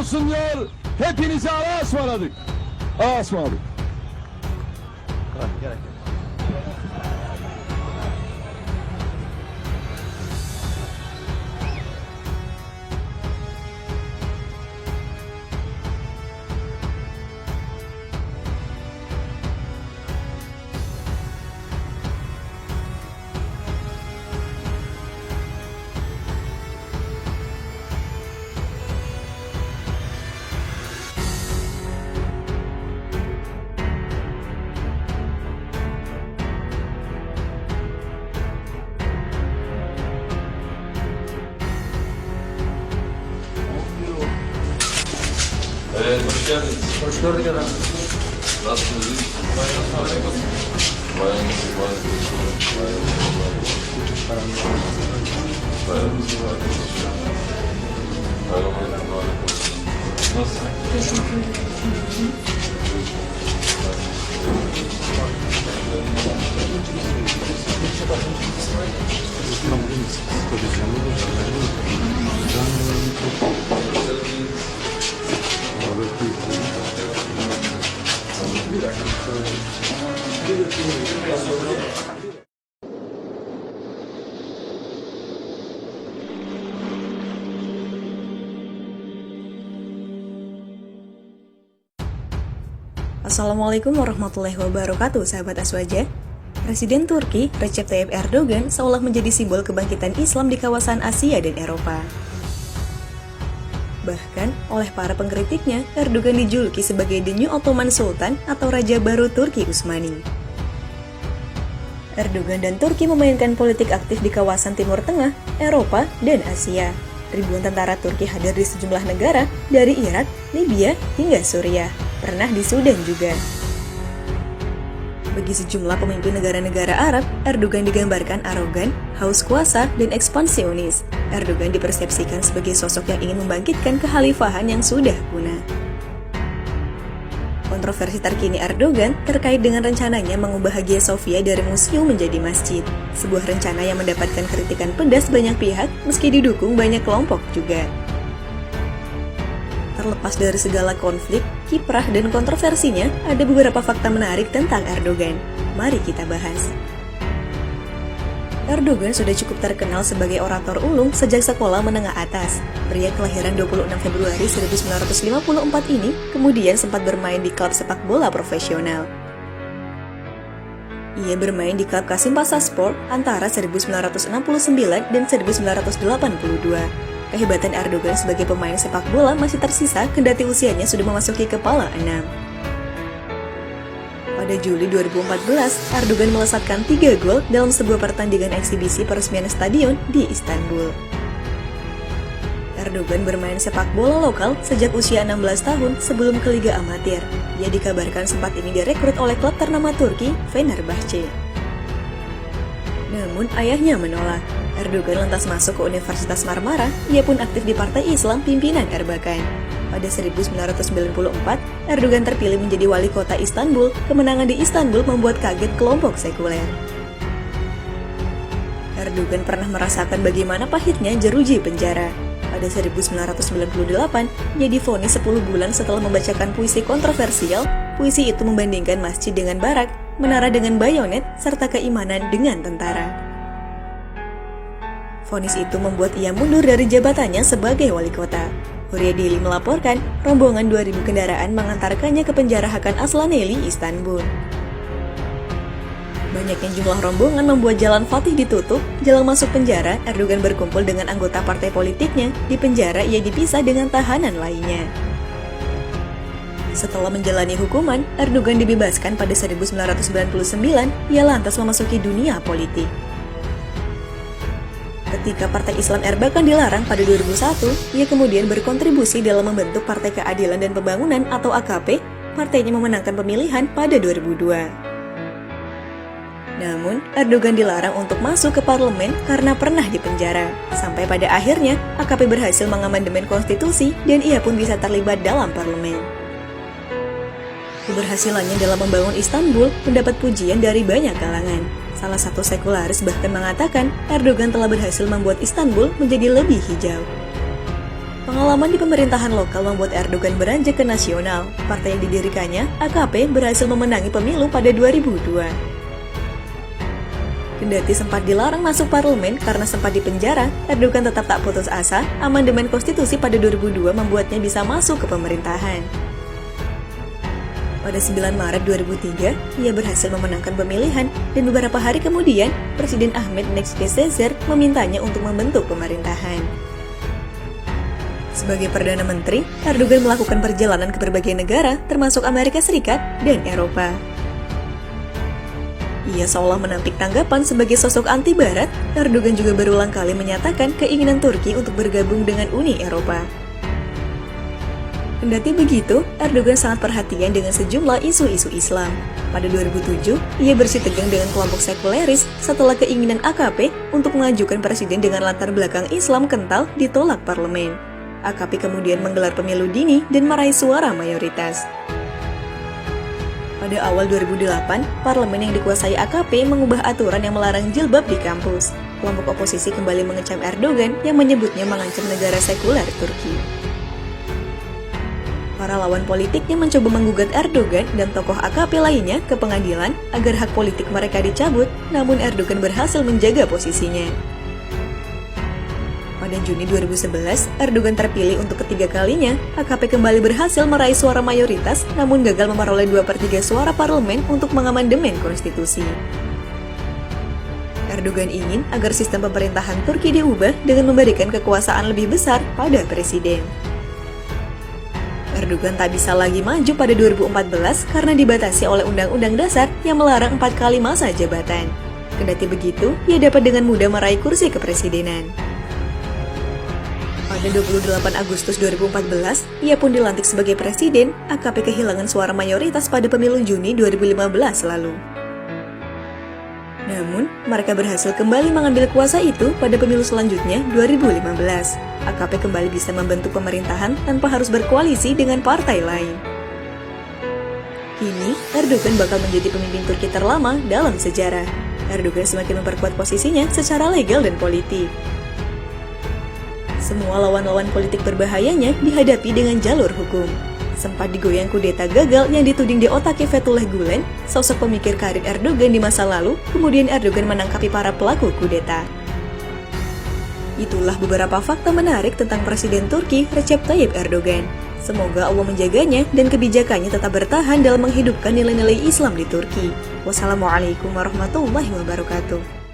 olsun diyor. Hepinize Allah'a ısmarladık. Allah'a ısmarladık. Evet, hoş geldiniz. Hoş gördük efendim. Nasılsınız? Assalamualaikum warahmatullahi wabarakatuh, sahabat Aswaja. Presiden Turki, Recep Tayyip Erdogan, seolah menjadi simbol kebangkitan Islam di kawasan Asia dan Eropa. Bahkan, oleh para pengkritiknya, Erdogan dijuluki sebagai The New Ottoman Sultan atau Raja Baru Turki Utsmani. Erdogan dan Turki memainkan politik aktif di kawasan Timur Tengah, Eropa, dan Asia. Ribuan tentara Turki hadir di sejumlah negara, dari Irak, Libya, hingga Suriah. Pernah di Sudan juga. Bagi sejumlah pemimpin negara-negara Arab, Erdogan digambarkan arogan, haus kuasa, dan ekspansionis. Erdogan dipersepsikan sebagai sosok yang ingin membangkitkan kekhalifahan yang sudah punah. Kontroversi terkini Erdogan terkait dengan rencananya mengubah Hagia Sophia dari museum menjadi masjid. Sebuah rencana yang mendapatkan kritikan pedas banyak pihak meski didukung banyak kelompok juga. Terlepas dari segala konflik, kiprah, dan kontroversinya, ada beberapa fakta menarik tentang Erdogan. Mari kita bahas. Erdogan sudah cukup terkenal sebagai orator ulung sejak sekolah menengah atas. Pria kelahiran 26 Februari 1954 ini kemudian sempat bermain di klub sepak bola profesional. Ia bermain di klub Kasimpasa-Spor antara 1969 dan 1982. Kehebatan Erdogan sebagai pemain sepak bola masih tersisa kendati usianya sudah memasuki kepala 6. Pada Juli 2014, Erdogan melesatkan 3 gol dalam sebuah pertandingan eksibisi peresmian stadion di Istanbul. Erdogan bermain sepak bola lokal sejak usia 16 tahun sebelum ke Liga Amatir. Ia dikabarkan sempat ini direkrut oleh klub ternama Turki, Fenerbahce. Namun ayahnya menolak. Erdogan lantas masuk ke Universitas Marmara, ia pun aktif di Partai Islam pimpinan Erbakan. Pada 1994, Erdogan terpilih menjadi wali kota Istanbul. Kemenangan di Istanbul membuat kaget kelompok sekuler. Erdogan pernah merasakan bagaimana pahitnya jeruji penjara. Pada 1998, ia divonis 10 bulan setelah membacakan puisi kontroversial. Puisi itu membandingkan masjid dengan barak, menara dengan bayonet, serta keimanan dengan tentara. Vonis itu membuat ia mundur dari jabatannya sebagai wali kota. Hurriye Daily melaporkan, rombongan 2.000 kendaraan mengantarkannya ke penjara Hakan Aslaneli, Istanbul. Banyaknya jumlah rombongan membuat jalan Fatih ditutup. Jalan masuk penjara, Erdogan berkumpul dengan anggota partai politiknya. Di penjara, ia dipisah dengan tahanan lainnya. Setelah menjalani hukuman, Erdogan dibebaskan pada 1999. Ia lantas memasuki dunia politik. Ketika Partai Islam Erbakan dilarang pada 2001, ia kemudian berkontribusi dalam membentuk Partai Keadilan dan Pembangunan atau AKP. Partainya memenangkan pemilihan pada 2002. Namun, Erdogan dilarang untuk masuk ke parlemen karena pernah dipenjara. Sampai pada akhirnya, AKP berhasil mengamandemen konstitusi dan ia pun bisa terlibat dalam parlemen. Keberhasilannya dalam membangun Istanbul mendapat pujian dari banyak kalangan. Salah satu sekularis bahkan mengatakan Erdogan telah berhasil membuat Istanbul menjadi lebih hijau. Pengalaman di pemerintahan lokal membuat Erdogan beranjak ke nasional. Partai yang didirikannya, AKP, berhasil memenangi pemilu pada 2002. Kendati sempat dilarang masuk parlemen karena sempat dipenjara, Erdogan tetap tak putus asa. Amandemen konstitusi pada 2002 membuatnya bisa masuk ke pemerintahan. Pada 9 Maret 2003, ia berhasil memenangkan pemilihan dan beberapa hari kemudian, Presiden Ahmet Necdet Sezer memintanya untuk membentuk pemerintahan. Sebagai Perdana Menteri, Erdogan melakukan perjalanan ke berbagai negara, termasuk Amerika Serikat dan Eropa. Ia seolah menampik tanggapan sebagai sosok anti-Barat. Erdogan juga berulang kali menyatakan keinginan Turki untuk bergabung dengan Uni Eropa. Kendati begitu, Erdogan sangat perhatian dengan sejumlah isu-isu Islam. Pada 2007, ia bersih tegang dengan kelompok sekuleris setelah keinginan AKP untuk mengajukan presiden dengan latar belakang Islam kental ditolak parlemen. AKP kemudian menggelar pemilu dini dan meraih suara mayoritas. Pada awal 2008, parlemen yang dikuasai AKP mengubah aturan yang melarang jilbab di kampus. Kelompok oposisi kembali mengecam Erdogan yang menyebutnya mengancam negara sekuler Turki. Para lawan politiknya mencoba menggugat Erdogan dan tokoh AKP lainnya ke pengadilan agar hak politik mereka dicabut, namun Erdogan berhasil menjaga posisinya. Pada Juni 2011, Erdogan terpilih untuk ketiga kalinya. AKP kembali berhasil meraih suara mayoritas, namun gagal memperoleh 2/3 suara parlemen untuk mengamandemen konstitusi. Erdogan ingin agar sistem pemerintahan Turki diubah dengan memberikan kekuasaan lebih besar pada presiden. Erdogan tak bisa lagi maju pada 2014 karena dibatasi oleh Undang-Undang Dasar yang melarang 4 kali masa jabatan. Kendati begitu, ia dapat dengan mudah meraih kursi kepresidenan. Pada 28 Agustus 2014, ia pun dilantik sebagai presiden. AKP kehilangan suara mayoritas pada pemilu Juni 2015 lalu. Namun, mereka berhasil kembali mengambil kuasa itu pada pemilu selanjutnya 2015. AKP kembali bisa membentuk pemerintahan tanpa harus berkoalisi dengan partai lain. Kini, Erdogan bakal menjadi pemimpin Turki terlama dalam sejarah. Erdogan semakin memperkuat posisinya secara legal dan politik. Semua lawan-lawan politik berbahayanya dihadapi dengan jalur hukum. Sempat digoyang kudeta gagal yang dituding di otaknya Fethullah Gulen, sosok pemikir karir Erdogan di masa lalu, kemudian Erdogan menangkapi para pelaku kudeta. Itulah beberapa fakta menarik tentang Presiden Turki Recep Tayyip Erdogan. Semoga Allah menjaganya dan kebijakannya tetap bertahan dalam menghidupkan nilai-nilai Islam di Turki. Wassalamualaikum warahmatullahi wabarakatuh.